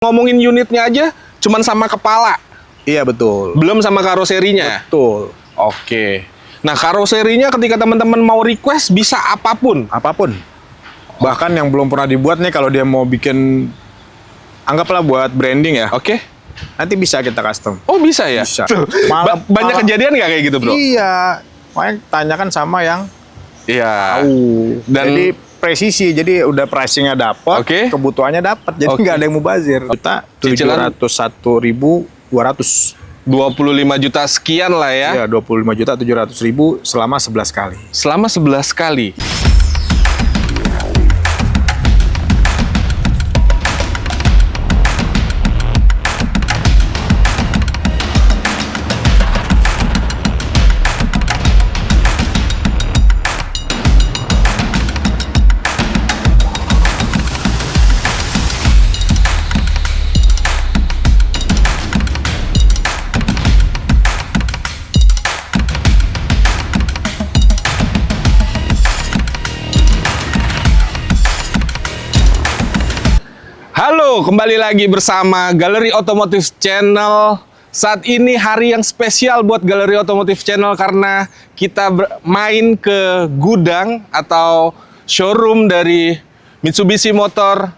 Ngomongin unitnya aja, cuman sama kepala. Iya betul. Belum sama karoserinya. Betul. Oke. Nah, karoserinya ketika teman-teman mau request bisa apapun. Apapun. Bahkan yang belum pernah dibuat nih, kalau dia mau bikin, anggaplah buat branding ya. Oke. Nanti bisa kita custom. Oh, bisa ya? Bisa. Tuh, banyak kejadian nggak kayak gitu, bro? Iya. Makanya tanyakan sama yang Iya. tahu. Dan Jadi presisi, jadi udah pricingnya dapat, Oke. kebutuhannya dapat, jadi Oke. nggak ada yang mubazir. Kita Cicilan 701.200. 25 juta sekian lah ya. Iya, 25.700.000 selama 11 kali. Selama 11 kali. Halo, kembali lagi bersama Galeri Otomotif Channel. Saat ini hari yang spesial buat Galeri Otomotif Channel karena kita main ke gudang atau showroom dari Mitsubishi Motor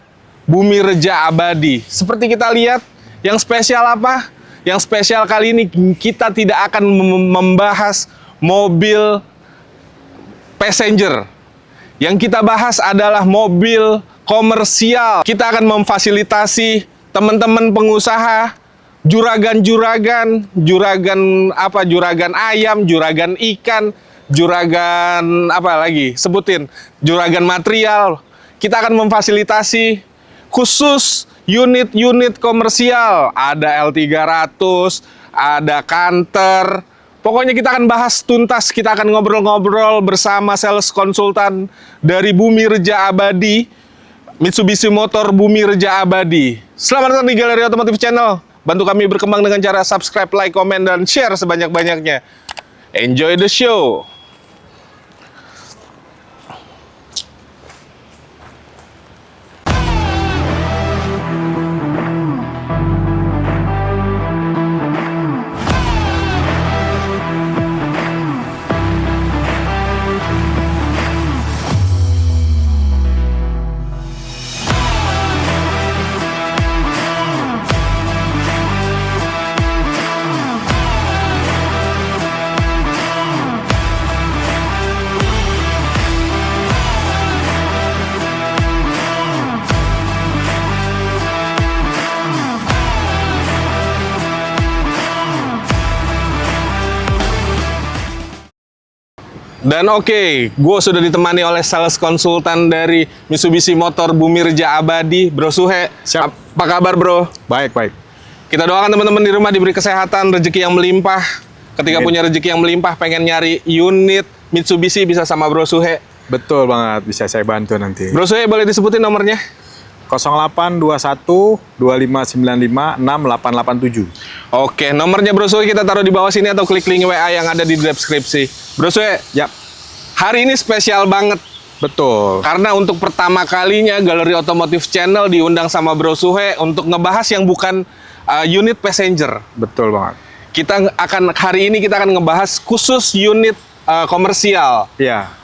Bumi Reja Abadi. Seperti kita lihat, yang spesial apa? Yang spesial kali ini kita tidak akan membahas mobil passenger. Yang kita bahas adalah mobil komersial. Kita akan memfasilitasi teman-teman pengusaha, juragan ayam, juragan ikan, juragan apa lagi? Sebutin, juragan material. Kita akan memfasilitasi khusus unit-unit komersial. Ada L300, ada Canter. Pokoknya kita akan bahas tuntas, kita akan ngobrol-ngobrol bersama sales konsultan dari Bumi Reja Abadi, Mitsubishi Motor Bumi Reja Abadi. Selamat datang di Galeri Otomotif Channel. Bantu kami berkembang dengan cara subscribe, like, komen, dan share sebanyak-banyaknya. Enjoy the show. Dan oke, gue sudah ditemani oleh sales konsultan dari Mitsubishi Motor Bumi Reja Abadi, Bro Suhe. Siap. Apa kabar, Bro? Baik, baik. Kita doakan teman-teman di rumah diberi kesehatan, rezeki yang melimpah. Ketika Amin. punya rezeki yang melimpah, pengen nyari unit Mitsubishi bisa sama Bro Suhe. Betul banget, bisa saya bantu nanti. Bro Suhe, boleh disebutin nomornya? 0821 2595 6887. Oke, nomornya Bro Suhe kita taruh di bawah sini atau klik link WA yang ada di deskripsi. Bro Suhe, Yap, hari ini spesial banget. betul. Karena untuk pertama kalinya Galeri Otomotif Channel diundang sama Bro Suhe untuk ngebahas yang bukan unit passenger. Betul banget. Hari ini kita akan ngebahas khusus unit komersial. Iya,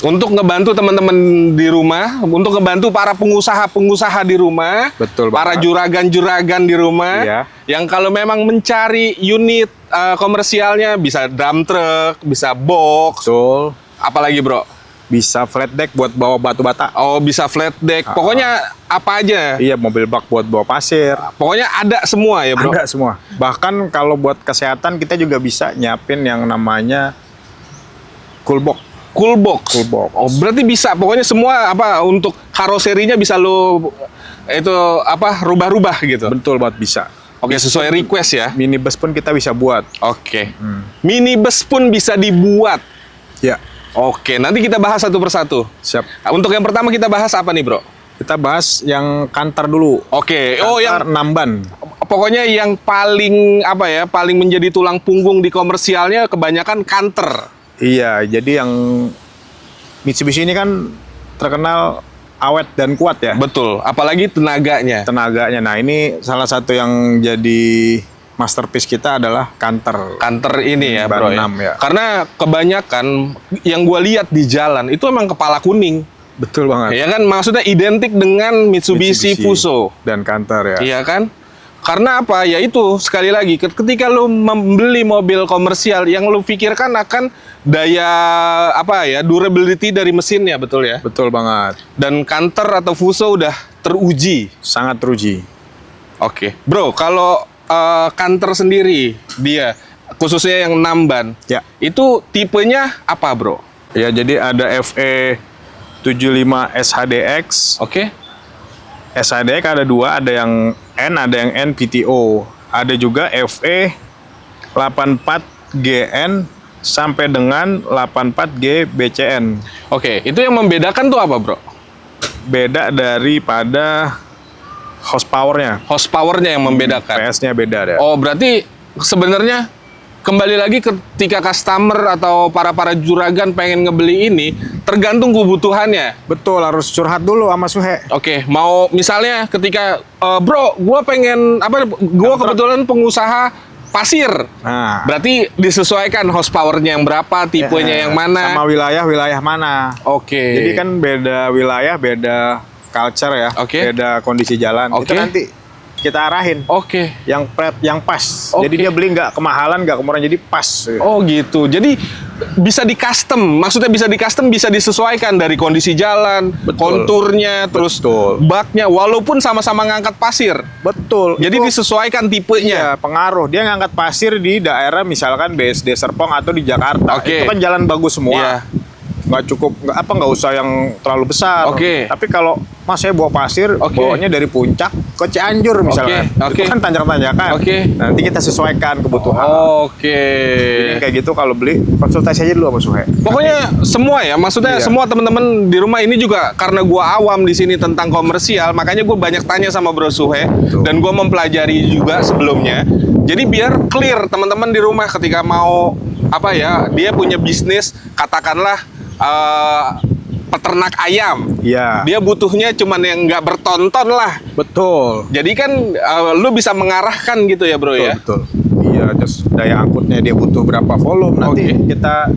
Untuk ngebantu teman-teman di rumah, untuk ngebantu para pengusaha-pengusaha di rumah, Betul para banget. juragan-juragan di rumah, Iya. yang kalau memang mencari unit komersialnya bisa dump truck, bisa box, betul. apalagi bro? Bisa flat deck buat bawa batu bata. Oh, bisa flat deck, pokoknya apa aja. Iya, mobil bak buat bawa pasir. Pokoknya ada semua ya bro? Ada semua. Bahkan kalau buat kesehatan kita juga bisa nyiapin yang namanya cool box. Cool box. Cool box. Oh, berarti bisa. Pokoknya semua apa untuk karoserinya bisa lo itu apa rubah-rubah gitu. Betul banget, bisa. Oke, sesuai request ya. Minibus pun kita bisa buat. Oke. Minibus pun bisa dibuat. Ya, Oke, nanti kita bahas satu persatu. siap. Untuk yang pertama kita bahas apa nih, Bro? Kita bahas yang Canter dulu. Oke. Oh, yang Canter 6 ban. pokoknya yang paling apa ya? Paling menjadi tulang punggung di komersialnya kebanyakan Canter. Iya, jadi yang Mitsubishi ini kan terkenal awet dan kuat ya. Betul, apalagi tenaganya. Tenaganya. Nah, ini salah satu yang jadi masterpiece kita adalah Canter. Canter ini ya, Ban bro ya. 6 ya. Karena kebanyakan yang gue lihat di jalan itu emang kepala kuning. Betul banget. Ya kan, maksudnya identik dengan Mitsubishi Fuso. dan Canter ya. Iya kan? Karena apa? Ya itu, sekali lagi, ketika lu membeli mobil komersial, yang lu pikirkan akan daya apa ya, durability dari mesinnya, betul ya? Betul banget. Dan Canter atau Fuso udah teruji. Sangat teruji. Oke. Bro, kalau Canter sendiri, dia khususnya yang 6 ban, Ya. itu tipenya apa, bro? Ya, jadi ada FE 75 SHDX. Oke. SHDX ada dua, ada yang N, ada yang NPTO. Ada juga FE 84 GN sampai dengan 84G BCN. Oke, itu yang membedakan tuh apa, bro? Beda daripada horsepower-nya. Horsepower-nya yang membedakan. PS-nya beda deh. Oh, berarti sebenarnya kembali lagi ketika customer atau para juragan pengen ngebeli ini, tergantung kebutuhannya. Betul, harus curhat dulu sama Suhe. Oke, mau misalnya ketika bro, gua pengen apa? Gua kebetulan pengusaha pasir. Nah, Berarti disesuaikan horsepower-nya yang berapa, tipenya yang mana. Sama wilayah mana. Oke. Jadi kan beda wilayah, beda culture ya. Oke. Beda kondisi jalan. Oke. Itu nanti kita arahin. Oke. Yang pas. Oke. Jadi dia beli nggak kemahalan, nggak kemurahan, jadi pas. Oh gitu. Jadi bisa di custom. Maksudnya bisa di custom, bisa disesuaikan dari kondisi jalan, Betul. konturnya, terus Betul. baknya, walaupun sama-sama ngangkat pasir. Betul. Jadi Itu, disesuaikan tipenya. ya, pengaruh. Dia ngangkat pasir di daerah misalkan BSD Serpong atau di Jakarta. Oke. Itu kan jalan bagus semua. Iya. Nggak usah yang terlalu besar. Oke. Tapi kalau Mas saya bawa pasir, Oke. bawanya dari puncak ke Cianjur misalkan. Oke. Itu kan tanjak-tanjakan. Oke. Nanti kita sesuaikan kebutuhan. Oke. Jadi kayak gitu kalau beli konsultasi aja dulu sama Suhe. Pokoknya semua ya, maksudnya Iya. semua teman-teman di rumah ini juga karena gua awam di sini tentang komersial, makanya gue banyak tanya sama Bro Suhe Betul. dan gua mempelajari juga sebelumnya. Jadi biar clear teman-teman di rumah ketika mau apa ya, dia punya bisnis, katakanlah peternak ayam. Iya. Dia butuhnya cuman yang nggak bertonton lah. Betul. Jadi kan lu bisa mengarahkan gitu ya, Bro ya. Betul. Iya, terus daya angkutnya dia butuh berapa volume nanti Oke. kita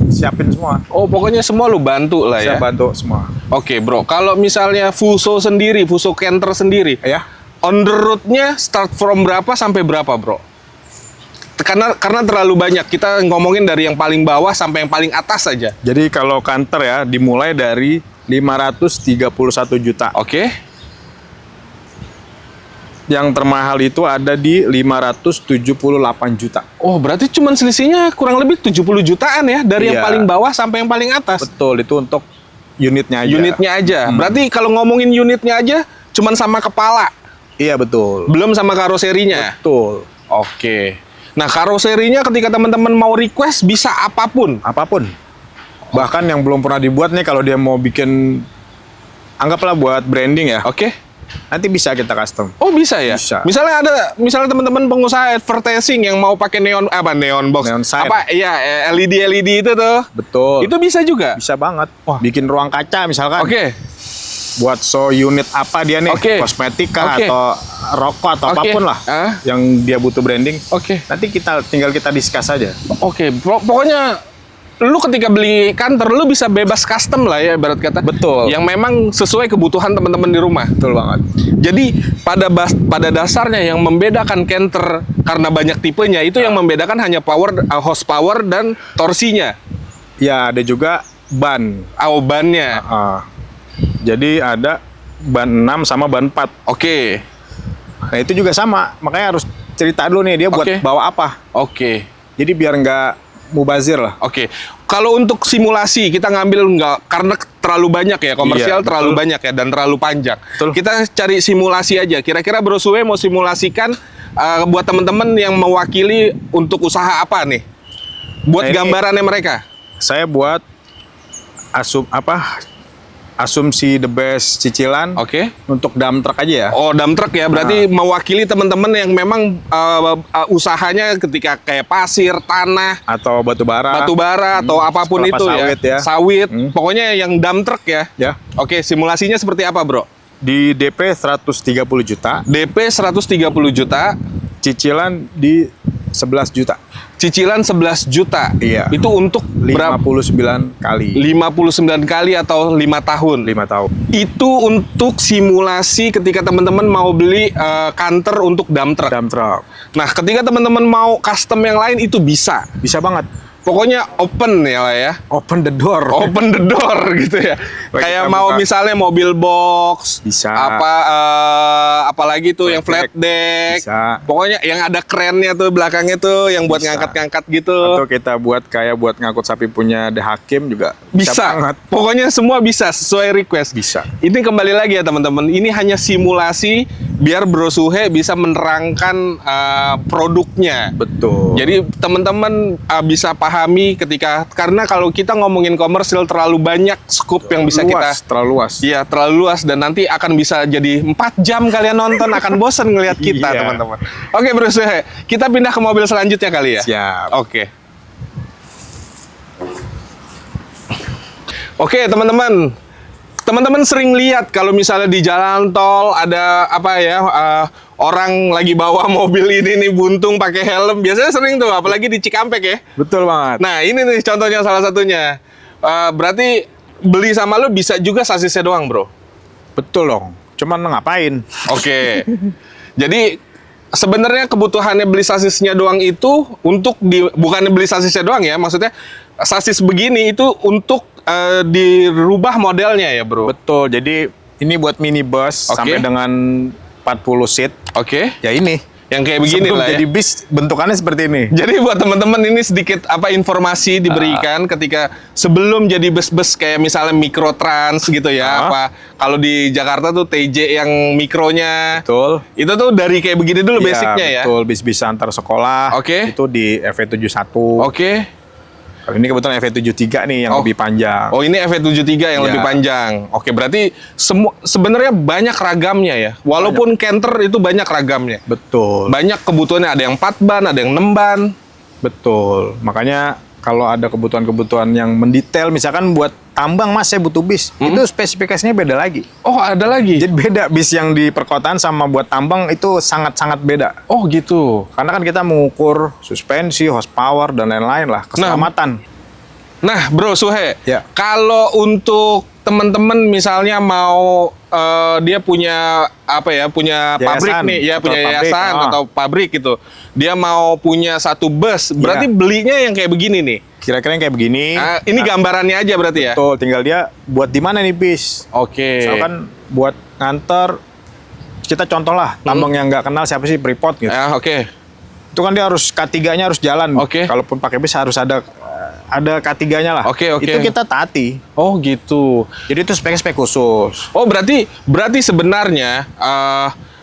siapin semua. Oh, pokoknya semua lu bantu lah ya. Bisa bantu semua. Oke, Bro. Kalau misalnya Fuso sendiri, Fuso Canter sendiri, Ya. on the road-nya start from berapa sampai berapa, Bro? Karena terlalu banyak. Kita ngomongin dari yang paling bawah sampai yang paling atas saja. Jadi kalau Canter ya dimulai dari 531 juta. Oke. Yang termahal itu ada di 578 juta. Oh, berarti cuman selisihnya kurang lebih 70 jutaan ya dari yang Iya. paling bawah sampai yang paling atas. Betul, itu untuk unitnya aja. Unitnya aja. Berarti kalau ngomongin unitnya aja cuman sama kepala, Iya, betul. belum sama karoserinya. Betul. Oke. Nah, karoserinya ketika teman-teman mau request bisa apapun. Apapun. Bahkan yang belum pernah dibuat nih, kalau dia mau bikin, anggaplah buat branding ya, Oke. nanti bisa kita custom. Oh, bisa ya? Bisa. Misalnya teman-teman pengusaha advertising yang mau pakai neon box. Neon sign. Apa? Iya, LED itu tuh. Betul. Itu bisa juga. Bisa banget. Wah. Bikin ruang kaca misalkan. Oke. Buat show unit apa dia nih, Oke. kosmetik kah, Oke. atau rokok atau Oke. apapun lah yang dia butuh branding. Oke. Nanti tinggal kita discuss aja. Oke. Pokoknya lu ketika beli Canter lu bisa bebas custom lah ya, ibarat kata. Betul. Yang memang sesuai kebutuhan teman-teman di rumah. Betul banget. Jadi pada dasarnya yang membedakan Canter karena banyak tipenya itu yang membedakan hanya horsepower dan torsinya. Ya, ada juga ban. Bannya. Jadi ada ban 6 sama ban 4. Oke. Nah, itu juga sama. Makanya harus cerita dulu nih dia buat Oke. bawa apa. Oke. Jadi biar nggak mubazir lah. Oke. Kalau untuk simulasi kita ngambil nggak karena terlalu banyak ya, komersial Iya, terlalu betul. banyak ya dan terlalu panjang. Betul. Kita cari simulasi aja. Kira-kira Bro Suhe mau simulasikan buat teman-teman yang mewakili untuk usaha apa nih? Buat Nah, ini- gambarannya mereka. Saya buat asumsi the best cicilan Oke. untuk dump truck aja ya. Oh, dump truck ya, berarti mewakili teman-teman yang memang usahanya ketika kayak pasir, tanah, Atau batu bara. atau apapun kelapa itu sawit ya. Sawit, pokoknya yang dump truck ya. Ya. Oke, simulasinya seperti apa, Bro? Di DP 130 juta, DP 130 juta, cicilan di 11 juta. cicilan 11 juta. Iya. Itu untuk berapa? 59 kali. 59 kali atau 5 tahun. 5 tahun. Itu untuk simulasi ketika teman-teman mau beli kantor untuk dump truck. Dump truck. Nah, ketika teman-teman mau custom yang lain itu bisa. Bisa banget. Pokoknya open ya lah ya. Open the door. Open the door gitu ya. Baik, Kayak kita mau buka. misalnya mobil box, Bisa. apalagi tuh yang Flat flat deck. Bisa. Pokoknya yang ada kerennya tuh belakangnya tuh yang buat Bisa. ngangkat-ngangkat gitu. Atau kita buat kayak buat ngangkut sapi punya The Hakim juga Bisa. banget. Pokoknya semua bisa sesuai request. Bisa. Ini kembali lagi ya teman-teman. Ini hanya simulasi biar Bro Suhe bisa menerangkan produknya. Betul. Jadi teman-teman bisa pahami ketika karena kalau kita ngomongin komersil terlalu banyak scoop yang bisa terlalu luas. Iya, terlalu luas dan nanti akan bisa jadi 4 jam kalian nonton akan bosan ngelihat kita, Iya. teman-teman. Oke, Bro Suhe, kita pindah ke mobil selanjutnya kali ya. Siap. Oke. Oke, teman-teman. Teman-teman sering lihat kalau misalnya di jalan tol ada apa ya orang lagi bawa mobil ini nih buntung pakai helm. Biasanya sering tuh, apalagi di Cikampek ya. Betul banget. Nah, ini nih contohnya salah satunya. Berarti beli sama lu bisa juga sasisnya doang, Bro. Betul dong. Cuman ngapain? Oke. Jadi sebenarnya kebutuhannya beli sasisnya doang itu untuk bukannya beli sasisnya doang ya, maksudnya sasis begini itu untuk dirubah modelnya ya, Bro. Betul. Jadi ini buat minibus Oke. sampai dengan 40 seat. Oke. Ya ini. Yang kayak begini Sebelum lah ya. jadi bis bentukannya seperti ini. Jadi buat teman-teman ini sedikit informasi diberikan ketika sebelum jadi bus-bus kayak misalnya Mikrotrans gitu ya, apa kalau di Jakarta tuh TJ yang mikronya. Betul. Itu tuh dari kayak begini dulu Iya, basicnya ya. Betul, bis-bis antar sekolah. Oke. Itu di FE71. Oke. Kalau ini kebetulan FE73 nih yang lebih panjang. Oh, ini FE73 yang Iya. lebih panjang. Oke, berarti sebenarnya banyak ragamnya ya. Walaupun Canter itu banyak ragamnya. Betul. Banyak kebutuhannya, ada yang 4 ban, ada yang 6 ban. Betul. Makanya kalau ada kebutuhan-kebutuhan yang mendetail, misalkan buat tambang mas saya butuh bis, itu spesifikasinya beda lagi. Oh, ada lagi. Jadi beda bis yang di perkotaan sama buat tambang itu sangat-sangat beda. Oh, gitu. Karena kan kita mengukur suspensi, horsepower, dan lain-lain lah, keselamatan. Nah, Bro Suhe, Ya. kalau untuk teman-teman misalnya mau dia punya apa ya, punya pabrik Yayasan, nih, ya atau punya pabrik, yayasan atau pabrik gitu. Dia mau punya satu bus, berarti belinya yang kayak begini nih. Kira-kira yang kayak begini. Ini gambarannya aja berarti ya? Betul, tinggal dia buat di mana nih bis. Oke. Misalkan buat nganter, kita contoh lah, tambang yang nggak kenal siapa sih, Freeport gitu. Oke. Itu kan dia harus K3-nya harus jalan. Oke. Kalaupun pakai bis harus ada K3-nya lah. Oke, oke. Itu kita taati. Oh, gitu. Jadi itu spek-spek khusus. Oh, berarti sebenarnya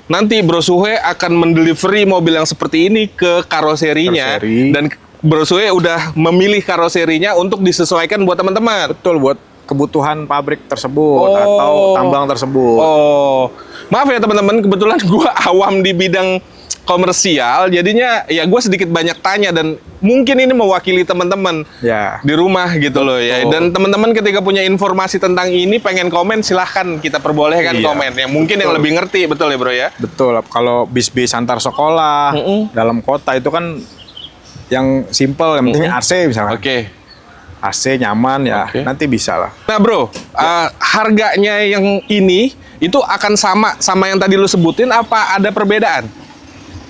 nanti Bro Suhe akan mendelivery mobil yang seperti ini ke karoserinya. Karoseri. Dan Bro Suhe udah memilih karoserinya untuk disesuaikan buat teman-teman. Betul, buat kebutuhan pabrik tersebut Oh. atau tambang tersebut. Oh, maaf ya teman-teman, kebetulan gue awam di bidang komersial, jadinya ya gue sedikit banyak tanya dan mungkin ini mewakili teman-teman Ya. di rumah gitu loh ya. Betul. Dan teman-teman ketika punya informasi tentang ini pengen komen, silahkan kita perbolehkan Iya. komen. Yang mungkin yang Betul. lebih ngerti, betul ya Bro ya. Betul, kalau bis-bis antar sekolah dalam kota itu kan yang simple, yang penting AC misalnya. Oke. AC nyaman ya, Oke. nanti bisa lah. Nah Bro, harganya yang ini itu akan sama yang tadi lu sebutin apa ada perbedaan?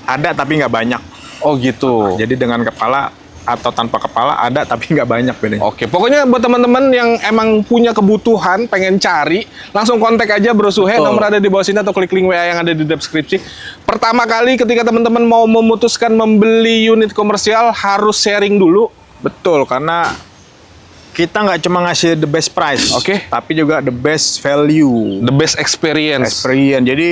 Ada tapi nggak banyak. Oh gitu. Jadi dengan kepala atau tanpa kepala ada tapi nggak banyak bedanya. Oke, pokoknya buat teman-teman yang emang punya kebutuhan, pengen cari, langsung kontak aja Bro Suhe, Betul. nomor ada di bawah sini atau klik link WA yang ada di deskripsi. Pertama kali ketika teman-teman mau memutuskan membeli unit komersial harus sharing dulu. Betul, karena kita nggak cuma ngasih the best price, Oke. tapi juga the best value, The best experience. experience. Jadi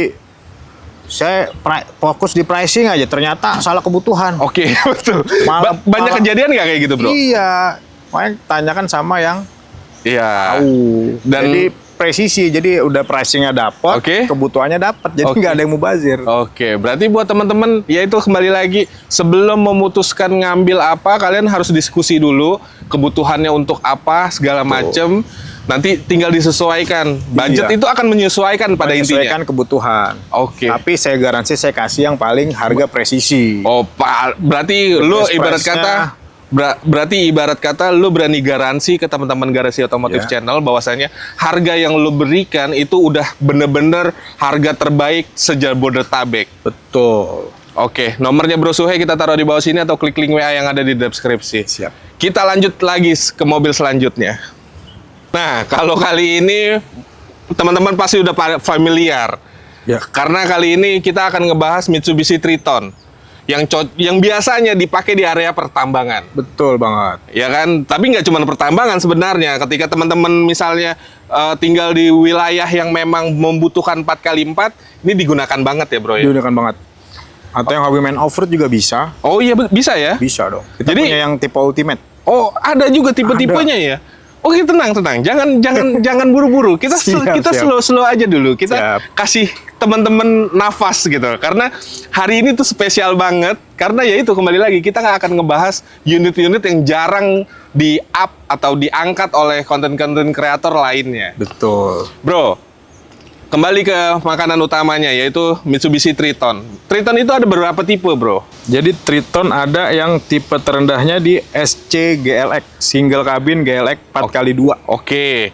saya fokus di pricing aja, ternyata salah kebutuhan. Oke, betul. Banyak malah- kejadian nggak kayak gitu Bro? Iya, makanya tanyakan sama yang Iya. tahu. Dan Jadi presisi, jadi udah pricingnya dapat, Oke. kebutuhannya dapat, jadi Oke. nggak ada yang mubazir. Oke, berarti buat teman-teman, ya itu kembali lagi sebelum memutuskan ngambil apa, kalian harus diskusi dulu kebutuhannya untuk apa segala macem. Nanti tinggal disesuaikan. Budget Iya. itu akan menyesuaikan pada Menyesuaikan intinya. kebutuhan. Oke. Tapi saya garansi saya kasih yang paling harga presisi. Oh, berarti lu best ibarat price-nya. kata berarti ibarat kata lu berani garansi ke teman-teman Garasi Otomotif Ya. Channel bahwasanya harga yang lu berikan itu udah bener-bener harga terbaik sejabodetabek. Betul. Oke, nomornya Bro Suhe kita taruh di bawah sini atau klik link WA yang ada di deskripsi. Siap. Kita lanjut lagi ke mobil selanjutnya. Nah, kalau kali ini teman-teman pasti udah familiar. Ya. Karena kali ini kita akan ngebahas Mitsubishi Triton yang biasanya dipakai di area pertambangan. Betul banget. Ya kan, tapi nggak cuma pertambangan sebenarnya. Ketika teman-teman misalnya tinggal di wilayah yang memang membutuhkan 4x4, ini digunakan banget ya bro ya? Digunakan banget. Atau yang hobi main off-road juga bisa. Oh iya, bisa ya? Bisa dong. Kita Jadi- punya yang tipe ultimate. Oh, ada juga tipe-tipenya ya? Oke, tenang. Jangan buru-buru. Kita Siap. slow aja dulu. Kita Siap. kasih teman-teman nafas gitu. Karena hari ini tuh spesial banget. Karena ya itu kembali lagi kita nggak akan ngebahas unit-unit yang jarang di-up atau diangkat oleh konten-konten kreator lainnya. Betul. Bro, kembali ke makanan utamanya yaitu Mitsubishi Triton. Triton itu ada beberapa tipe, bro. Jadi Triton ada yang tipe terendahnya di SC GLX, single cabin GLX 4x2. Oke.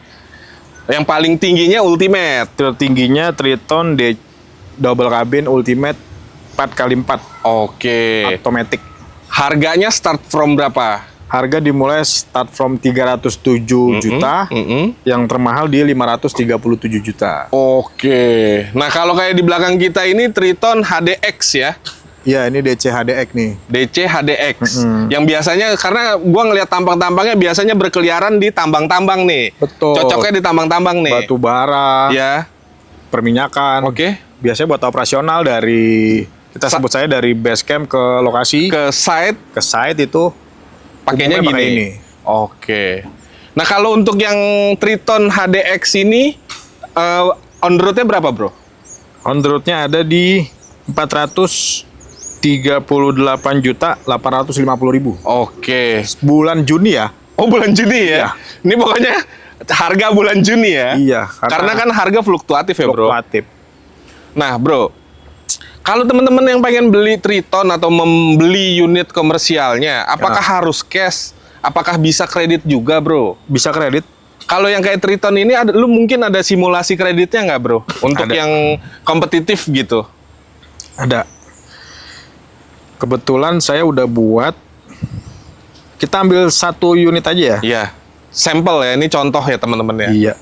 Yang paling tingginya Ultimate. Tertingginya Triton D double cabin Ultimate 4x4 Oke. automatic. Harganya start from berapa? Harga dimulai start from 307 juta, yang termahal di 537 juta. Oke. Nah, kalau kayak di belakang kita ini Triton HDX ya. Ya, ini DC HDX nih. DC HDX. Yang biasanya karena gua ngelihat tampang-tampangnya biasanya berkeliaran di tambang-tambang nih. Betul. Cocoknya di tambang-tambang nih. Batu bara, Ya. perminyakan. Oke. Biasanya buat operasional dari kita sebut saya dari base camp ke lokasi Ke site ke site itu pakainya umumnya gini. pakai ini. Oke. Nah, kalau untuk yang Triton HDX ini on the road-nya berapa, bro? On the road-nya ada di 438.850.000 Oke. bulan Juni ya. Oh, bulan Juni ya? Iya. Ini pokoknya harga bulan Juni ya? Iya, Karena kan harga fluktuatif ya, bro? fluktuatif. Nah, bro, kalau teman-teman yang pengen beli Triton atau membeli unit komersialnya, apakah harus cash? Apakah bisa kredit juga, bro? Bisa kredit. Kalau yang kayak Triton ini, lu mungkin ada simulasi kreditnya nggak, bro? Untuk Ada. yang kompetitif gitu. Ada. Kebetulan saya udah buat. Kita ambil satu unit aja ya. Iya. Sampel ya, ini contoh ya teman-teman ya. Iya.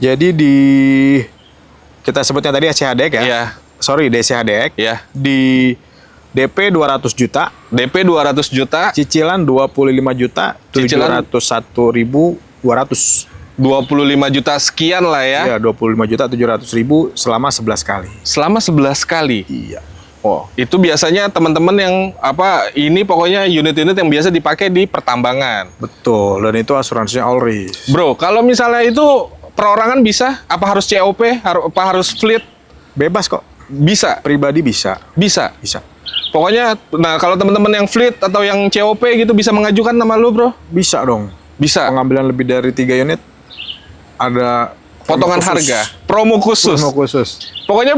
Jadi di kita sebutnya tadi SCHDX ya. Iya. Sorry, DCHDX. Iya. Di DP 200 juta, DP 200 juta, cicilan 25 juta, Cicilan? 701.200. 25 juta sekian lah ya. Ya, 25 juta 700.000 selama 11 kali. Selama 11 kali. Iya. Oh, itu biasanya teman-teman yang ini pokoknya unit-unit yang biasa dipakai di pertambangan. Betul, dan itu asuransinya all risk. Bro, kalau misalnya itu perorangan bisa? Apa harus COP? Apa harus fleet? Bebas kok. Bisa. Pribadi bisa. Bisa. Bisa. Pokoknya, nah kalau teman-teman yang fleet atau yang COP gitu bisa mengajukan nama lu, bro? Bisa dong. Bisa. Pengambilan lebih dari 3 unit ada Potongan promo khusus. harga, promo khusus. Promo khusus. Pokoknya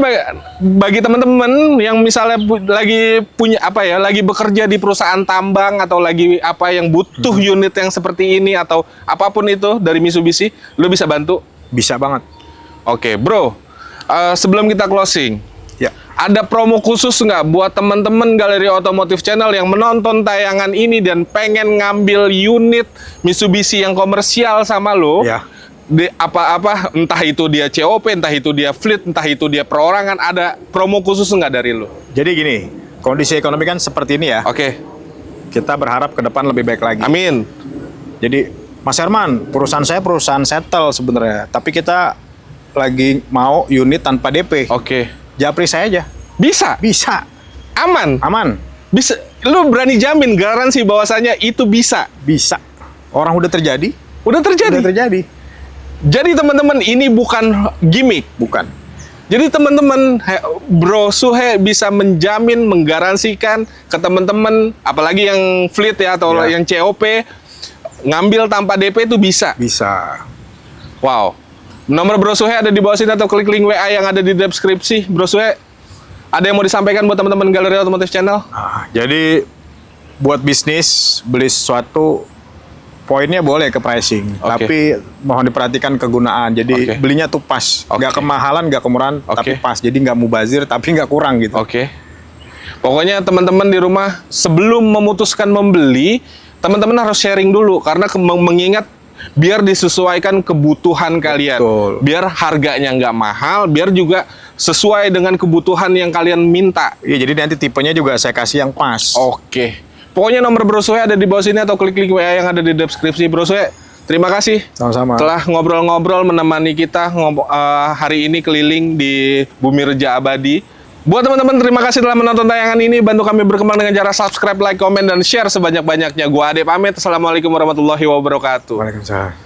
bagi teman-teman yang misalnya lagi punya lagi bekerja di perusahaan tambang atau lagi yang butuh unit yang seperti ini atau apapun itu dari Mitsubishi, lu bisa bantu. Bisa banget. Oke, bro. Sebelum kita closing, Ya. ada promo khusus nggak buat teman-teman Galeri Otomotif Channel yang menonton tayangan ini dan pengen ngambil unit Mitsubishi yang komersial sama lo? Ya. Entah itu dia COP, entah itu dia fleet, entah itu dia perorangan, ada promo khusus nggak dari lo? Jadi gini, kondisi ekonomi kan seperti ini ya. Oke, Kita berharap ke depan lebih baik lagi. amin. Jadi, Mas Herman, perusahaan saya perusahaan settle sebenarnya, tapi kita lagi mau unit tanpa DP. Oke, Japri saya aja. bisa, Bisa. aman, Aman. bisa. Lu berani jamin garansi bahwasanya itu bisa? Bisa. Orang udah terjadi. Udah terjadi. Udah terjadi. Jadi teman-teman, ini bukan gimmick. Bukan. Jadi teman-teman, Bro Suhe bisa menjamin, menggaransikan ke teman-teman, apalagi yang fleet ya atau Ya. yang COP, ngambil tanpa DP itu bisa. Bisa. Wow. Nomor Bro Suhe ada di bawah sini atau klik link WA yang ada di deskripsi. Bro Suhe, ada yang mau disampaikan buat teman-teman Galeri Otomotif Channel? Nah, jadi buat bisnis beli sesuatu poinnya boleh ke pricing, Oke. tapi mohon diperhatikan kegunaan. Jadi Oke. belinya tuh pas, Oke. nggak kemahalan, nggak kemurahan, tapi Oke. pas. Jadi nggak mubazir, tapi nggak kurang gitu. Oke. Pokoknya teman-teman di rumah sebelum memutuskan membeli, teman-teman harus sharing dulu karena mengingat biar disesuaikan kebutuhan kalian. Betul. Biar harganya nggak mahal, biar juga sesuai dengan kebutuhan yang kalian minta. Iya, jadi nanti tipenya juga saya kasih yang pas. Oke. Pokoknya nomor Bro Suhe ada di bawah sini atau klik link WA yang ada di deskripsi. Bro Suhe, terima kasih Sama-sama. telah ngobrol-ngobrol menemani kita hari ini keliling di Bumi Reja Abadi. Buat teman-teman, terima kasih telah menonton tayangan ini. Bantu kami berkembang dengan cara subscribe, like, komen, dan share sebanyak-banyaknya. Gua Ade pamit. Assalamualaikum warahmatullahi wabarakatuh. Waalaikumsalam.